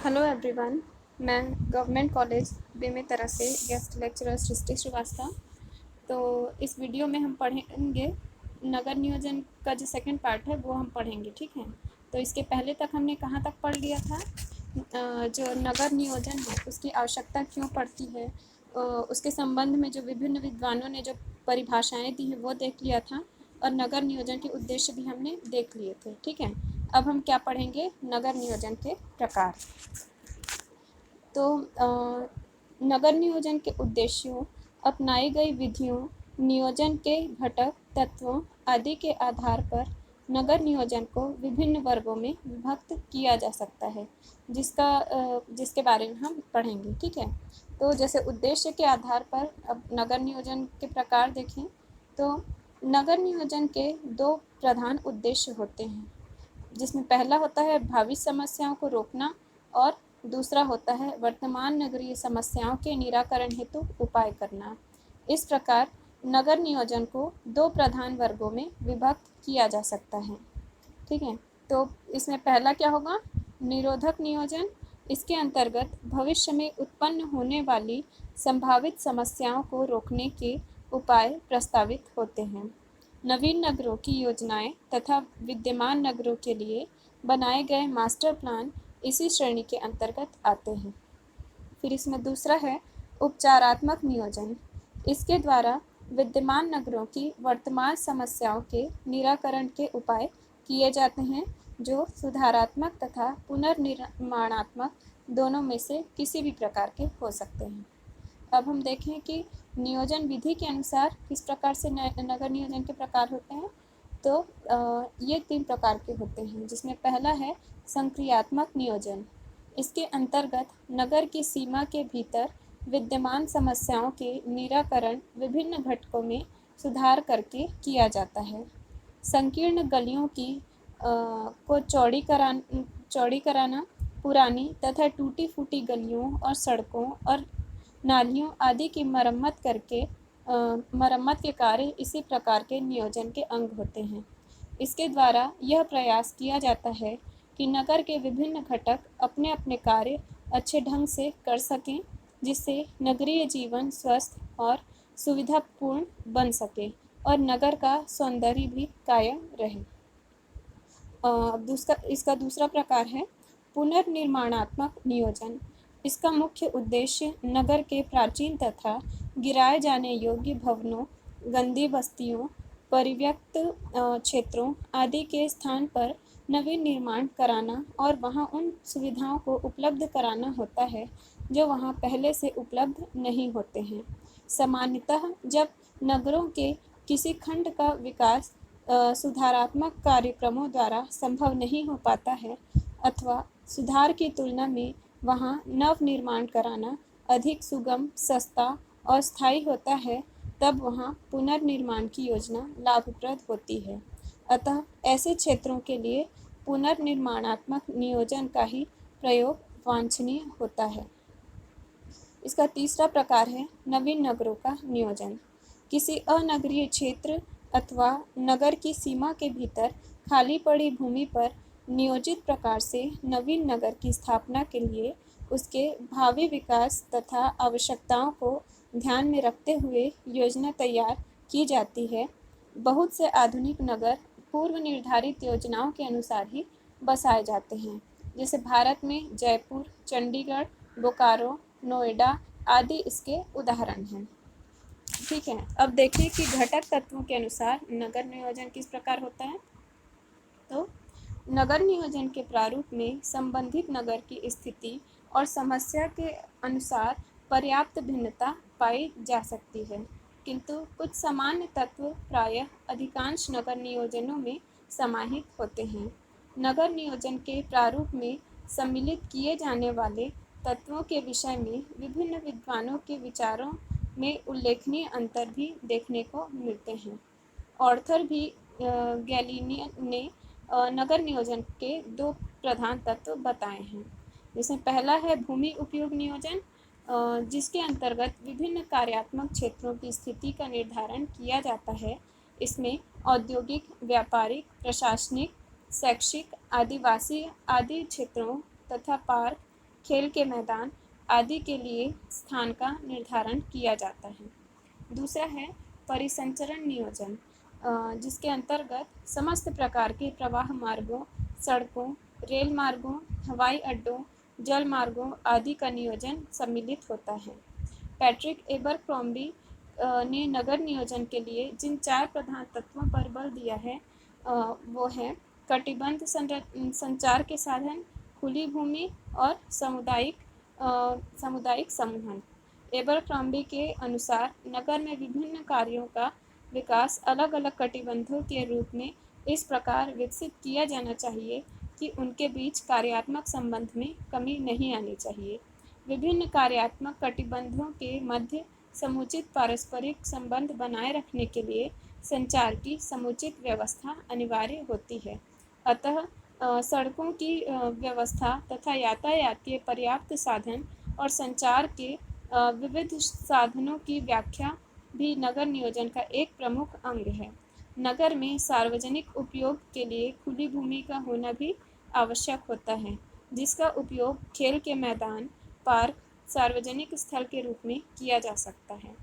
Hello everyone, मैं government college Bemetara से guest lecturer सृष्टि श्रीवास्तव। तो इस वीडियो में हम पढ़ेंगे नगर नियोजन का जो सेकंड पार्ट है वो हम पढ़ेंगे, ठीक है। तो इसके पहले तक हमने कहाँ तक पढ़ लिया था? जो नगर नियोजन है उसकी आवश्यकता क्यों पड़ती है, उसके संबंध में जो विभिन्न विद्वानों ने जो परिभाषाएं दी हैं वो देख लिया था, और नगर नियोजन के उद्देश्य भी हमने देख लिए थे, ठीक है। अब हम क्या पढ़ेंगे? नगर नियोजन के प्रकार। तो नगर नियोजन के उद्देश्यों, अपनाई गई विधियों, नियोजन के घटक तत्वों आदि के आधार पर नगर नियोजन को विभिन्न वर्गों में विभक्त किया जा सकता है, जिसके बारे में हम पढ़ेंगे, ठीक है। तो जैसे उद्देश्य के आधार पर अब नगर नियोजन के प्रकार देखें तो नगर नियोजन के दो प्रधान उद्देश्य होते हैं, जिसमें पहला होता है भावी समस्याओं को रोकना और दूसरा होता है वर्तमान नगरीय समस्याओं के निराकरण हेतु उपाय करना। इस प्रकार नगर नियोजन को दो प्रधान वर्गों में विभक्त किया जा सकता है, ठीक है। तो इसमें पहला क्या होगा? निरोधक नियोजन। इसके अंतर्गत भविष्य में उत्पन्न होने वाली संभावित समस्याओं को रोकने के उपाय प्रस्तावित होते हैं। नवीन नगरों की योजनाएं तथा विद्यमान नगरों के लिए बनाए गए मास्टर प्लान इसी श्रेणी के अंतर्गत आते हैं। फिर इसमें दूसरा है उपचारात्मक नियोजन। इसके द्वारा विद्यमान नगरों की वर्तमान समस्याओं के निराकरण के उपाय किए जाते हैं, जो सुधारात्मक तथा पुनर्निर्माणात्मक दोनों में से किसी भी प्रकार के हो सकते हैं। अब हम देखें कि नियोजन विधि के अनुसार किस प्रकार से नगर नियोजन के प्रकार होते हैं। तो ये 3 प्रकार के होते हैं, जिसमें पहला है संक्रियात्मक नियोजन। इसके अंतर्गत नगर की सीमा के भीतर विद्यमान समस्याओं के निराकरण विभिन्न घटकों में सुधार करके किया जाता है। संकीर्ण गलियों की को चौड़ी कराना, पुरानी तथा टूटी फूटी गलियों और सड़कों और नालियों आदि की मरम्मत के कार्य इसी प्रकार के नियोजन के अंग होते हैं। इसके द्वारा यह प्रयास किया जाता है कि नगर के विभिन्न घटक अपने अपने कार्य अच्छे ढंग से कर सकें, जिससे नगरीय जीवन स्वस्थ और सुविधापूर्ण बन सके और नगर का सौंदर्य भी कायम रहे। इसका दूसरा प्रकार है पुनर्निर्माणात्मक नियोजन। इसका मुख्य उद्देश्य नगर के प्राचीन तथा गिराए जाने योग्य भवनों, गंदी बस्तियों, परित्यक्त क्षेत्रों आदि के स्थान पर नवीन निर्माण कराना और वहां उन सुविधाओं को उपलब्ध कराना होता है जो वहां पहले से उपलब्ध नहीं होते हैं। सामान्यतः जब नगरों के किसी खंड का विकास सुधारात्मक कार्यक्रमों द्वारा संभव नहीं हो पाता है अथवा सुधार की तुलना में वहां नव निर्माण कराना अधिक सुगम, सस्ता और स्थायी होता है, तब वहां पुनर्निर्माण की योजना लाभप्रद होती है। अतः ऐसे क्षेत्रों के लिए पुनर्निर्माणात्मक नियोजन का ही प्रयोग वांछनीय होता है। इसका तीसरा प्रकार है नवीन नगरों का नियोजन। किसी अनगरीय क्षेत्र अथवा नगर की सीमा के भीतर खाली पड़ी भूमि पर नियोजित प्रकार से नवीन नगर की स्थापना के लिए उसके भावी विकास तथा आवश्यकताओं को ध्यान में रखते हुए योजना तैयार की जाती है। बहुत से आधुनिक नगर पूर्व निर्धारित योजनाओं के अनुसार ही बसाए जाते हैं, जैसे भारत में जयपुर, चंडीगढ़, बोकारो, नोएडा आदि इसके उदाहरण हैं, ठीक है। अब देखें कि घटक तत्वों के अनुसार नगर नियोजन किस प्रकार होता है। तो नगर नियोजन के प्रारूप में संबंधित नगर की स्थिति और समस्या के अनुसार पर्याप्त भिन्नता पाई जा सकती है, किंतु कुछ सामान्य तत्व प्रायः अधिकांश नगर नियोजनों में समाहित होते हैं। नगर नियोजन के प्रारूप में सम्मिलित किए जाने वाले तत्वों के विषय में विभिन्न विद्वानों के विचारों में उल्लेखनीय अंतर भी देखने को मिलते हैं। ऑर्थर भी गैलिलियन ने नगर नियोजन के 2 प्रधान तत्व बताए हैं, जिसमें पहला है भूमि उपयोग नियोजन, जिसके अंतर्गत विभिन्न कार्यात्मक क्षेत्रों की स्थिति का निर्धारण किया जाता है। इसमें औद्योगिक, व्यापारिक, प्रशासनिक, शैक्षिक, आदिवासी आदि क्षेत्रों तथा पार्क, खेल के मैदान आदि के लिए स्थान का निर्धारण किया जाता है। दूसरा है परिसंचरण नियोजन, जिसके अंतर्गत समस्त प्रकार के प्रवाह मार्गों, सड़कों, रेल मार्गों, हवाई अड्डों, जल मार्गों आदि का नियोजन सम्मिलित होता है। पैट्रिक एबरक्रॉम्बी ने नगर नियोजन के लिए जिन 4 प्रधान तत्वों पर बल दिया है वो है कटिबंध संचार के साधन, खुली भूमि और सामुदायिक समूहन। एबरक्रॉम्बी के अनुसार नगर में विभिन्न कार्यों का विकास अलग अलग कटिबंधों के रूप में इस प्रकार विकसित किया जाना चाहिए कि उनके बीच कार्यात्मक संबंध में कमी नहीं आनी चाहिए। विभिन्न कार्यात्मक कटिबंधों के मध्य समुचित पारस्परिक संबंध बनाए रखने के लिए संचार की समुचित व्यवस्था अनिवार्य होती है। अतः सड़कों की व्यवस्था तथा यातायात के पर्याप्त साधन और संचार के विविध साधनों की व्याख्या भी नगर नियोजन का एक प्रमुख अंग है। नगर में सार्वजनिक उपयोग के लिए खुली भूमि का होना भी आवश्यक होता है, जिसका उपयोग खेल के मैदान, पार्क, सार्वजनिक स्थल के रूप में किया जा सकता है।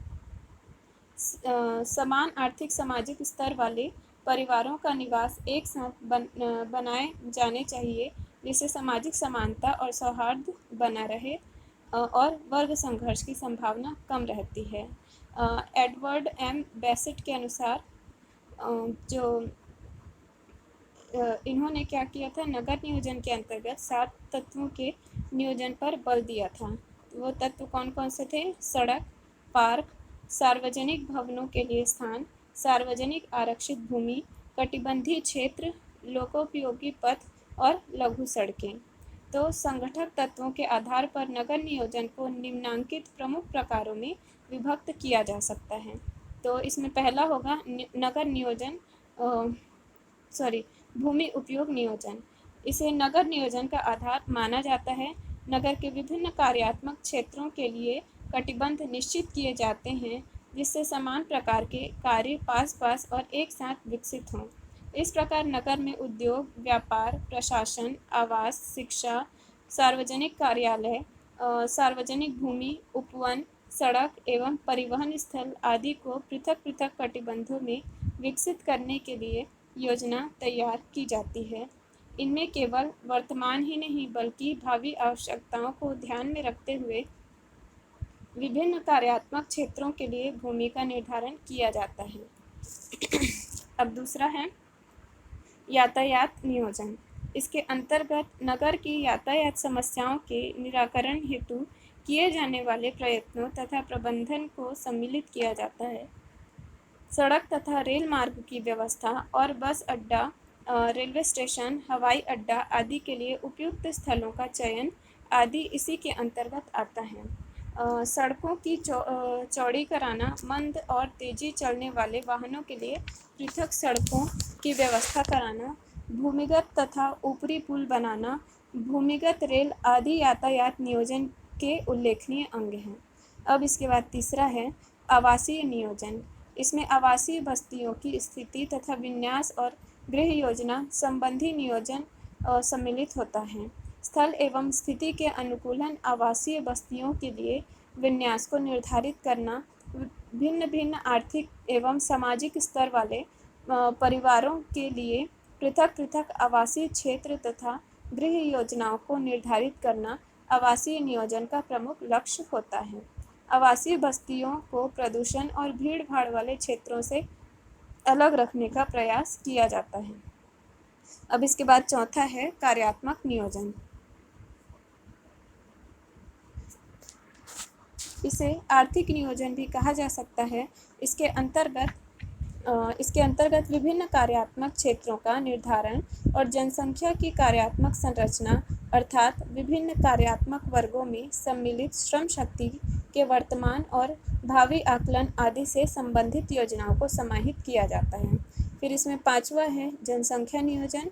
समान आर्थिक सामाजिक स्तर वाले परिवारों का निवास एक साथ बनाए जाने चाहिए, जिससे सामाजिक समानता और सौहार्द बना रहे और वर्ग संघर्ष की संभावना कम रहती है। एडवर्ड एम बेसेट के अनुसार इन्होंने क्या किया था, नगर नियोजन के अंतर्गत 7 तत्वों के नियोजन पर बल दिया था। वो तत्व कौन कौन से थे? सड़क, पार्क, सार्वजनिक भवनों के लिए स्थान, सार्वजनिक आरक्षित भूमि, कटिबंधीय क्षेत्र, लोकोपयोगी पथ और लघु सड़कें। तो संगठक तत्वों के आधार पर नगर नियोजन को निम्नांकित प्रमुख प्रकारों में विभक्त किया जा सकता है। तो इसमें पहला होगा नगर नियोजन भूमि उपयोग नियोजन। इसे नगर नियोजन का आधार माना जाता है। नगर के विभिन्न कार्यात्मक क्षेत्रों के लिए कटिबंध निश्चित किए जाते हैं, जिससे समान प्रकार के कार्य पास पास और एक साथ विकसित हों। इस प्रकार नगर में उद्योग, व्यापार, प्रशासन, आवास, शिक्षा, सार्वजनिक कार्यालय, सार्वजनिक भूमि, उपवन, सड़क एवं परिवहन स्थल आदि को पृथक पृथक कटिबंधों में विकसित करने के लिए योजना तैयार की जाती है। इनमें केवल वर्तमान ही नहीं बल्कि भावी आवश्यकताओं को ध्यान में रखते हुए विभिन्न कार्यात्मक क्षेत्रों के लिए भूमि का निर्धारण किया जाता है। अब दूसरा है यातायात नियोजन। इसके अंतर्गत नगर की यातायात समस्याओं के निराकरण हेतु किए जाने वाले प्रयत्नों तथा प्रबंधन को सम्मिलित किया जाता है। सड़क तथा रेल मार्ग की व्यवस्था और बस अड्डा, रेलवे स्टेशन, हवाई अड्डा आदि के लिए उपयुक्त स्थलों का चयन आदि इसी के अंतर्गत आता है। सड़कों की चौड़ी कराना, मंद और तेजी चलने वाले वाहनों के लिए पृथक सड़कों की व्यवस्था कराना, भूमिगत तथा ऊपरी पुल बनाना, भूमिगत रेल आदि यातायात नियोजन के उल्लेखनीय अंग हैं। अब इसके बाद तीसरा है आवासीय नियोजन। इसमें आवासीय बस्तियों की स्थिति तथा विन्यास और गृह योजना संबंधी नियोजन सम्मिलित होता है। स्थल एवं स्थिति के अनुकूलन आवासीय बस्तियों के लिए विन्यास को निर्धारित करना, भिन्न भिन्न आर्थिक एवं सामाजिक स्तर वाले परिवारों के लिए पृथक पृथक आवासीय क्षेत्र तथा गृह योजनाओं को निर्धारित करना आवासीय नियोजन का प्रमुख लक्ष्य होता है। आवासीय बस्तियों को प्रदूषण और भीड़ भाड़ वाले क्षेत्रों से अलग रखने का प्रयास किया जाता है। अब इसके बाद चौथा है कार्यात्मक नियोजन। इसे आर्थिक नियोजन भी कहा जा सकता है। इसके अंतर्गत विभिन्न कार्यात्मक क्षेत्रों का निर्धारण और जनसंख्या की कार्यात्मक संरचना अर्थात विभिन्न कार्यात्मक वर्गों में सम्मिलित श्रम शक्ति के वर्तमान और भावी आकलन आदि से संबंधित योजनाओं को समाहित किया जाता है। फिर इसमें पांचवा है जनसंख्या नियोजन।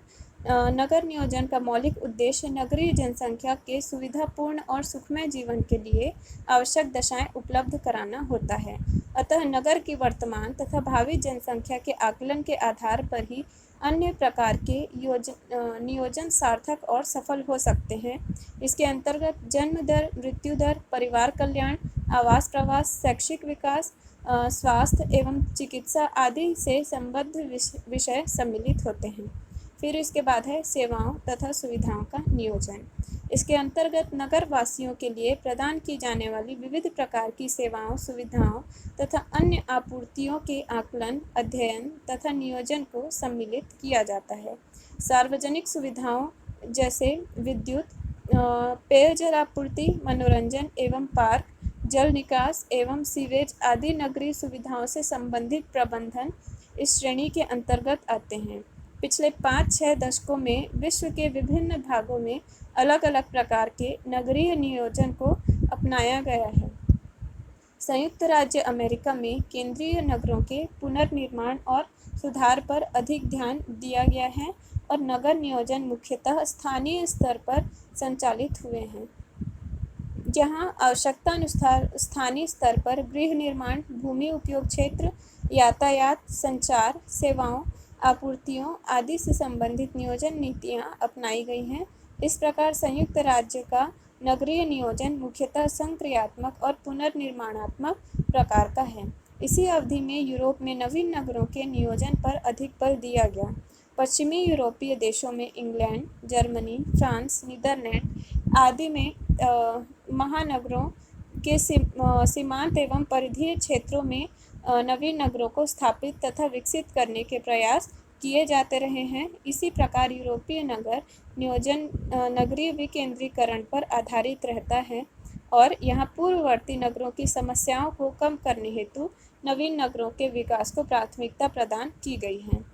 नगर नियोजन का मौलिक उद्देश्य नगरीय जनसंख्या के सुविधापूर्ण और सुखमय जीवन के लिए आवश्यक दशाएं उपलब्ध कराना होता है। अतः नगर की वर्तमान तथा भावी जनसंख्या के आकलन के आधार पर ही अन्य प्रकार के नियोजन सार्थक और सफल हो सकते हैं। इसके अंतर्गत जन्म दर, मृत्यु दर, परिवार कल्याण, आवास प्रवास, शैक्षिक विकास, स्वास्थ्य एवं चिकित्सा आदि से संबद्ध विषय सम्मिलित होते हैं। फिर इसके बाद है सेवाओं तथा सुविधाओं का नियोजन। इसके अंतर्गत नगर वासियों के लिए प्रदान की जाने वाली विविध प्रकार की सेवाओं, सुविधाओं तथा अन्य आपूर्तियों के आकलन, अध्ययन तथा नियोजन को सम्मिलित किया जाता है। सार्वजनिक सुविधाओं जैसे विद्युत, पेयजल आपूर्ति, मनोरंजन एवं पार्क, जल निकास एवं सीवेज आदि नगरीय सुविधाओं से संबंधित प्रबंधन इस श्रेणी के अंतर्गत आते हैं। पिछले 5-6 दशकों में विश्व के विभिन्न भागों में अलग अलग प्रकार के नगरीय नियोजन को अपनाया गया है। संयुक्त राज्य अमेरिका में केंद्रीय नगरों के पुनर्निर्माण और सुधार पर अधिक ध्यान दिया गया है और नगर नियोजन मुख्यतः स्थानीय स्तर पर संचालित हुए हैं, जहां आवश्यकता अनुसार स्थानीय स्तर पर गृह निर्माण, भूमि उपयोग क्षेत्र, यातायात, संचार, सेवाओं, आपूर्तियों आदि से संबंधित नियोजन नीतियां अपनाई गई हैं। इस प्रकार संयुक्त राज्य का नगरीय नियोजन मुख्यतः संक्रियात्मक और पुनर्निर्माणात्मक प्रकार का है। इसी अवधि में यूरोप में नवीन नगरों के नियोजन पर अधिक बल दिया गया। पश्चिमी यूरोपीय देशों में इंग्लैंड, जर्मनी, फ्रांस, नीदरलैंड आदि में महानगरों के सीमांत एवं परिधीय क्षेत्रों में नवीन नगरों को स्थापित तथा विकसित करने के प्रयास किए जाते रहे हैं। इसी प्रकार यूरोपीय नगर नियोजन नगरीय विकेंद्रीकरण पर आधारित रहता है और यहाँ पूर्ववर्ती नगरों की समस्याओं को कम करने हेतु नवीन नगरों के विकास को प्राथमिकता प्रदान की गई है।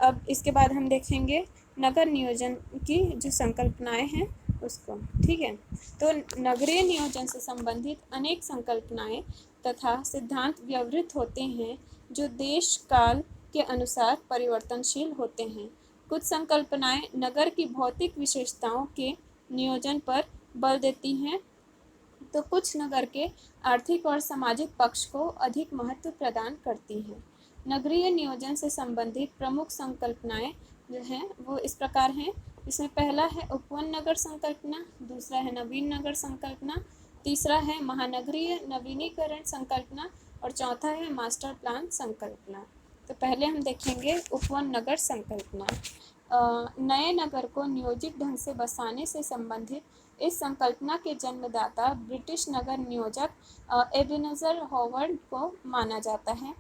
अब इसके बाद हम देखेंगे नगर नियोजन की जो संकल्पनाएं हैं उसको। ठीक है, तो नगरीय नियोजन से संबंधित अनेक संकल्पनाएं तथा सिद्धांत व्यवहृत होते हैं जो देश काल के अनुसार परिवर्तनशील होते हैं। कुछ संकल्पनाएं नगर की भौतिक विशेषताओं के नियोजन पर बल देती हैं, तो कुछ नगर के आर्थिक और सामाजिक पक्ष को अधिक महत्व प्रदान करती हैं। नगरीय नियोजन से संबंधित प्रमुख संकल्पनाएं जो हैं वो इस प्रकार हैं। इसमें पहला है उपवन नगर संकल्पना, दूसरा है नवीन नगर संकल्पना, तीसरा है महानगरीय नवीनीकरण संकल्पना और चौथा है मास्टर प्लान संकल्पना। तो पहले हम देखेंगे उपवन नगर संकल्पना। नए नगर को नियोजित ढंग से बसाने से संबंधित इस संकल्पना के जन्मदाता ब्रिटिश नगर नियोजक एबेनेज़र हावर्ड को माना जाता है।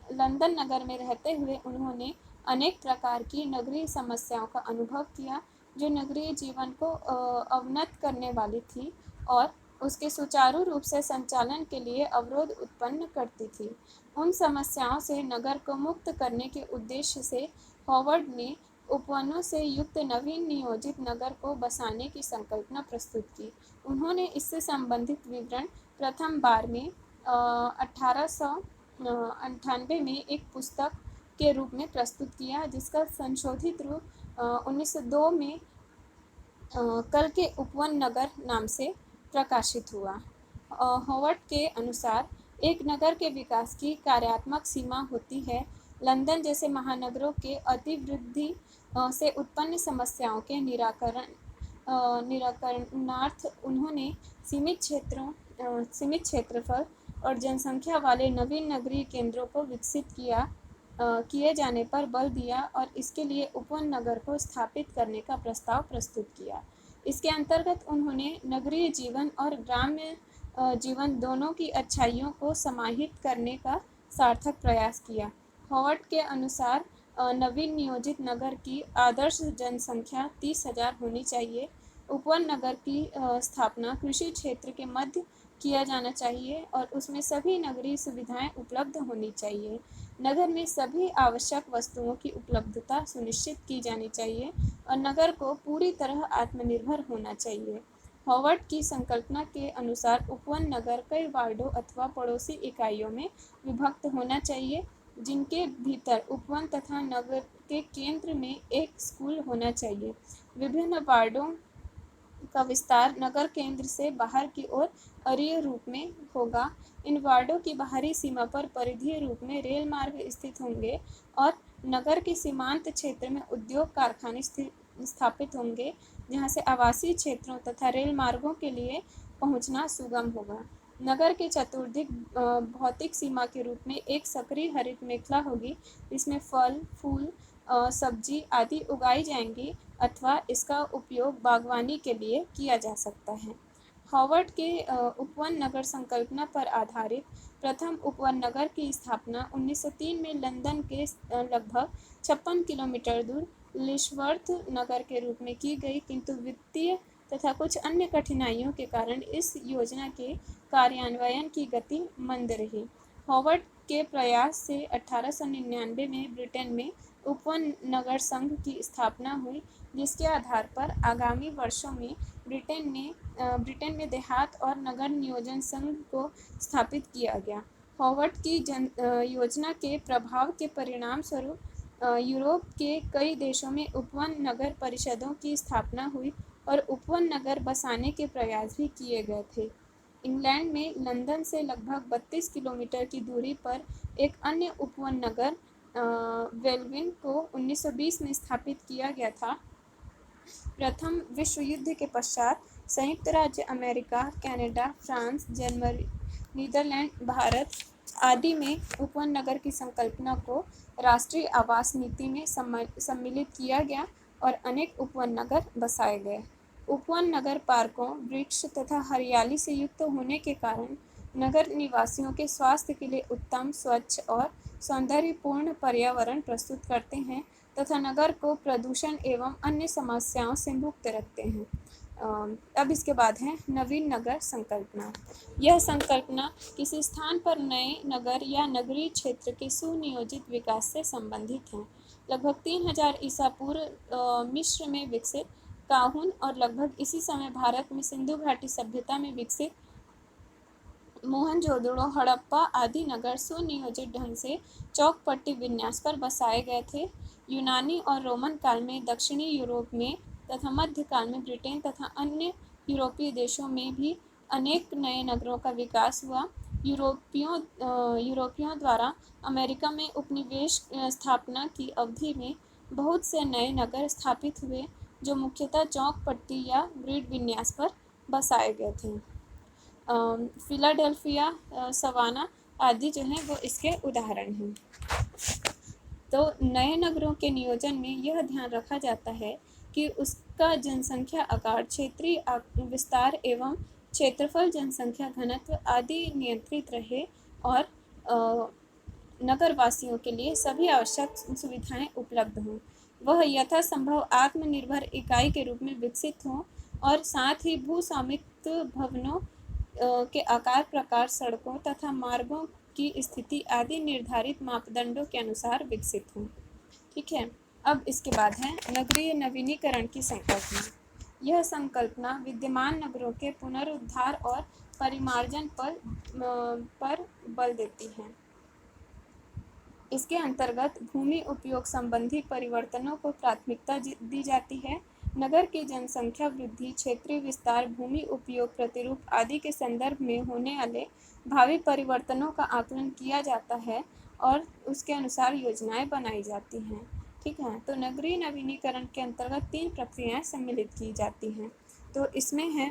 लंदन नगर में रहते हुए उन्होंने अनेक प्रकार की नगरीय समस्याओं का अनुभव किया जो नगरीय जीवन को अवनत करने वाली थी और उसके सुचारू रूप से संचालन के लिए अवरोध उत्पन्न करती थी। उन समस्याओं से नगर को मुक्त करने के उद्देश्य से हावर्ड ने उपवनों से युक्त नवीन नियोजित नगर को बसाने की संकल्पना प्रस्तुत की। उन्होंने इससे संबंधित विवरण प्रथम बार में 1898 में एक पुस्तक के रूप में प्रस्तुत किया, जिसका संशोधित रूप 1902 में कल के उपवन नगर नाम से प्रकाशित हुआ। हावर्ड के अनुसार एक नगर के विकास की कार्यात्मक सीमा होती है। लंदन जैसे महानगरों के अतिवृद्धि से उत्पन्न समस्याओं के निराकरणार्थ उन्होंने सीमित क्षेत्रफल और जनसंख्या वाले नवीन नगरीय केंद्रों को विकसित किए जाने पर बल दिया और इसके लिए उपवन नगर को स्थापित करने का प्रस्ताव प्रस्तुत किया। इसके अंतर्गत उन्होंने नगरीय जीवन और ग्राम्य जीवन दोनों की अच्छाइयों को समाहित करने का सार्थक प्रयास किया। हावर्ड के अनुसार नवीन नियोजित नगर की आदर्श जनसंख्या 30,000 होनी चाहिए। उपवन नगर की स्थापना कृषि क्षेत्र के मध्य किया जाना चाहिए और उसमें सभी नगरीय सुविधाएं उपलब्ध होनी चाहिए। नगर में सभी आवश्यक वस्तुओं की उपलब्धता सुनिश्चित की जानी चाहिए और नगर को पूरी तरह आत्मनिर्भर होना चाहिए। हावर्ड की संकल्पना के अनुसार उपवन नगर कई वार्डों अथवा पड़ोसी इकाइयों में विभक्त होना चाहिए, जिनके भीतर उपवन तथा नगर के केंद्र में एक स्कूल होना चाहिए। विभिन्न वार्डों का विस्तार नगर केंद्र से बाहर की ओर अरीय रूप में होगा। इन वार्डों की बाहरी सीमा पर परिधीय रूप में रेल मार्ग स्थित होंगे और नगर के सीमांत क्षेत्र में उद्योग कारखाने स्थापित होंगे, जहां से आवासीय क्षेत्रों तथा रेल मार्गों के लिए पहुंचना सुगम होगा। नगर के चतुर्दिक भौतिक सीमा के रूप में एक सक्रिय हरित मेखला होगी, जिसमें फल, फूल, सब्जी आदि उगाई जाएंगी अथवा इसका उपयोग बागवानी के लिए किया जा सकता है। हॉवर्ड के उपवन नगर संकल्पना पर आधारित प्रथम उपवन नगर की स्थापना 1903 में लंदन के लगभग 56 किलोमीटर दूर लिशवर्थ नगर के रूप में की गई, किंतु वित्तीय तथा कुछ अन्य कठिनाइयों के कारण इस योजना के कार्यान्वयन की गति मंद रही। हॉवर्ड के प्रयास से 1899 में ब्रिटेन में उपवन नगर संघ की स्थापना हुई, जिसके आधार पर आगामी वर्षों में ब्रिटेन में देहात और नगर नियोजन संघ को स्थापित किया गया। हॉवर्ड की योजना के प्रभाव के परिणाम स्वरूप यूरोप के कई देशों में उपवन नगर परिषदों की स्थापना हुई और उपवन नगर बसाने के प्रयास भी किए गए थे। इंग्लैंड में लंदन से लगभग 32 किलोमीटर की दूरी पर एक अन्य उपवन नगर वेलविन को 1920 में स्थापित किया गया था। प्रथम विश्व युद्ध के पश्चात संयुक्त राज्य America, Canada, France, Germany, Netherlands, Bharat आदि में उपवन नगर की संकल्पना को राष्ट्रीय आवास नीति में सम्मिलित किया गया और अनेक उपवन नगर बसाए गए। उपवन नगर पार्कों, वृक्ष तथा हरियाली से युक्त होने के कारण नगर निवासियों के स्वास्थ्य के लिए उत्तम, स्वच्छ और सौंदर्यपूर्ण पर्यावरण प्रस्तुत करते हैं तथा नगर को प्रदूषण एवं अन्य समस्याओं से मुक्त रखते हैं। अब इसके बाद है नवीन नगर संकल्पना। यह संकल्पना किसी स्थान पर नए नगर या नगरीय क्षेत्र के सुनियोजित विकास से संबंधित है। लगभग 3000 ईसा पूर्व मिस्र में विकसित काहुन और लगभग इसी समय भारत में सिंधु घाटी सभ्यता में विकसित मोहनजोदड़ो, हड़प्पा आदि नगर सुनियोजित ढंग से चौक-पट्टी विन्यास पर बसाए गए थे। यूनानी और रोमन काल में दक्षिणी यूरोप में तथा मध्यकाल में ब्रिटेन तथा अन्य यूरोपीय देशों में भी अनेक नए नगरों का विकास हुआ। यूरोपियों द्वारा अमेरिका में उपनिवेश स्थापना की अवधि में बहुत से नए नगर स्थापित हुए, जो मुख्यतः चौक-पट्टी या ग्रिड विन्यास पर बसाए गए थे। फिलाडेल्फिया, सवाना आदि जो हैं वो इसके उदाहरण हैं। तो नए नगरों के नियोजन में यह ध्यान रखा जाता है कि उसका जनसंख्या आकार, क्षेत्रीय विस्तार एवं क्षेत्रफल, जनसंख्या घनत्व आदि नियंत्रित रहे और नगरवासियों के लिए सभी आवश्यक सुविधाएं उपलब्ध हों। वह यथासंभव आत्मनिर्भर इकाई के रूप में विकसित हों और साथ ही भू स्वामित्व भवनों के आकार, प्रकार, सड़कों तथा मार्गों की स्थिति आदि निर्धारित मापदंडों के अनुसार विकसित हों। ठीक है, अब इसके बाद है नगरीय नवीनीकरण की संकल्पना। यह संकल्पना विद्यमान नगरों के पुनरुद्धार और परिमार्जन पर बल देती है। इसके अंतर्गत भूमि उपयोग संबंधी परिवर्तनों को प्राथमिकता दी जाती है। नगर की जनसंख्या वृद्धि, क्षेत्रीय विस्तार, भूमि उपयोग प्रतिरूप आदि के संदर्भ में होने वाले भावी परिवर्तनों का आकलन किया जाता है और उसके अनुसार योजनाएं बनाई जाती हैं। ठीक है, तो नगरीय नवीनीकरण के अंतर्गत 3 प्रक्रियाएं सम्मिलित की जाती हैं। तो इसमें है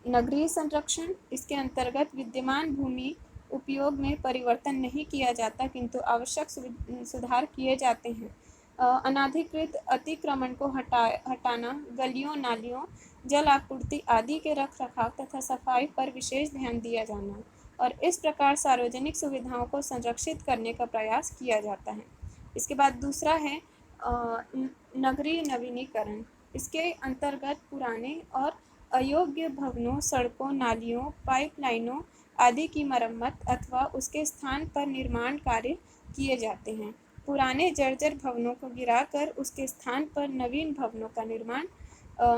नगरीय संरक्षण। इसके अंतर्गत विद्यमान भूमि उपयोग में परिवर्तन नहीं किया जाता, किंतु आवश्यक सुधार किए जाते हैं। अनाधिकृत अतिक्रमण को हटाना, गलियों, नालियों, जल आपूर्ति आदि के रखरखाव तथा सफाई पर विशेष ध्यान दिया जाना और इस प्रकार सार्वजनिक सुविधाओं को संरक्षित करने का प्रयास किया जाता है। इसके बाद दूसरा है नगरीय नवीनीकरण। इसके अंतर्गत पुराने और अयोग्य भवनों, सड़कों, नालियों, पाइपलाइनों आदि की मरम्मत अथवा उसके स्थान पर निर्माण कार्य किए जाते हैं। पुराने जर्जर भवनों को गिराकर उसके स्थान पर नवीन भवनों का निर्माण,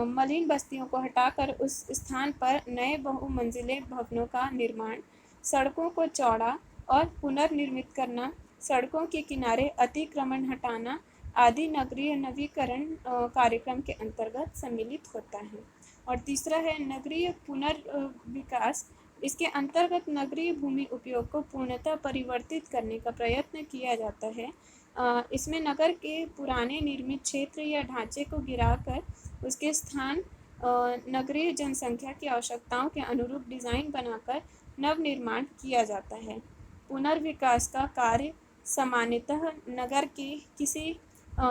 मलिन बस्तियों को हटाकर उस स्थान पर नए बहुमंजिले भवनों का निर्माण, सड़कों को चौड़ा और पुनर्निर्मित करना, सड़कों के किनारे अतिक्रमण हटाना आदि नगरीय नवीकरण कार्यक्रम के अंतर्गत सम्मिलित होता है। और तीसरा है नगरीय पुनर्विकास। इसके अंतर्गत नगरीय भूमि उपयोग को पूर्णतः परिवर्तित करने का प्रयत्न किया जाता है। इसमें नगर के पुराने निर्मित क्षेत्र या ढांचे को गिराकर उसके स्थान नगरीय जनसंख्या की आवश्यकताओं के अनुरूप डिज़ाइन बनाकर नवनिर्माण किया जाता है। पुनर्विकास का कार्य सामान्यतः नगर के किसी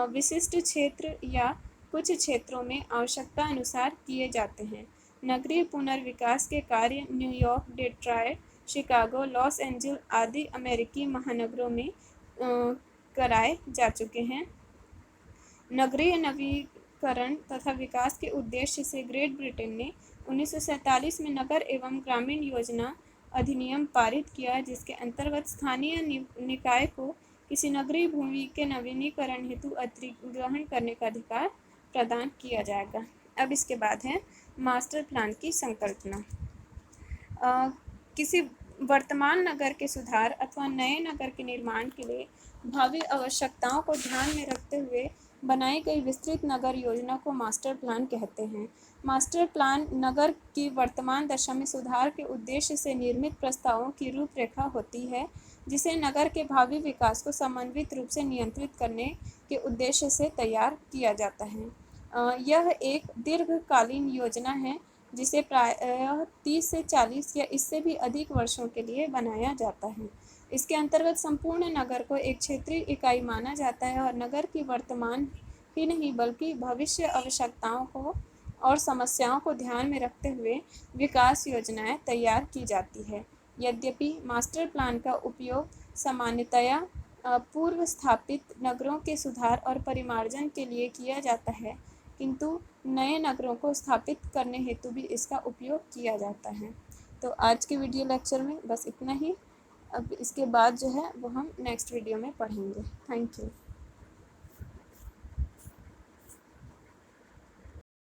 विशिष्ट क्षेत्र या कुछ क्षेत्रों में आवश्यकता अनुसार किए जाते हैं। नगरीय पुनर्विकास के कार्य New York, Detroit, Chicago, Los Angeles आदि अमेरिकी महानगरों में कराए जा चुके हैं। नगरीय नवीकरण तथा विकास के उद्देश्य से ग्रेट ब्रिटेन ने 1947 में नगर एवं ग्रामीण योजना अधिनियम पारित किया, जिसके अंतर्गत स्थानीय निकाय को किसी नगरीय भूमि के नवीनीकरण हेतु अधिग्रहण करने का अधिकार प्रदान किया जाएगा। अब इसके बाद है मास्टर प्लान की संकल्पना। किसी वर्तमान नगर के सुधार अथवा नए नगर के निर्माण के लिए भावी आवश्यकताओं को ध्यान में रखते हुए बनाई गई विस्तृत नगर योजना को मास्टर प्लान कहते हैं। मास्टर प्लान नगर की वर्तमान दशा में सुधार के उद्देश्य से निर्मित प्रस्तावों की रूपरेखा होती है, जिसे नगर के भावी विकास को समन्वित रूप से नियंत्रित करने के उद्देश्य से तैयार किया जाता है। यह एक दीर्घकालीन योजना है जिसे प्रायः 30 से 40 या इससे भी अधिक वर्षों के लिए बनाया जाता है। इसके अंतर्गत संपूर्ण नगर को एक क्षेत्रीय इकाई माना जाता है और नगर की वर्तमान ही नहीं बल्कि भविष्य आवश्यकताओं को और समस्याओं को ध्यान में रखते हुए विकास योजनाएं तैयार की जाती है। यद्यपि मास्टर प्लान का उपयोग सामान्यतया पूर्व स्थापित नगरों के सुधार और परिमार्जन के लिए किया जाता है, किंतु नए नगरों को स्थापित करने हेतु भी इसका उपयोग किया जाता है। तो आज के वीडियो लेक्चर में बस इतना ही। अब इसके बाद जो है वो हम नेक्स्ट वीडियो में पढ़ेंगे। Thank you.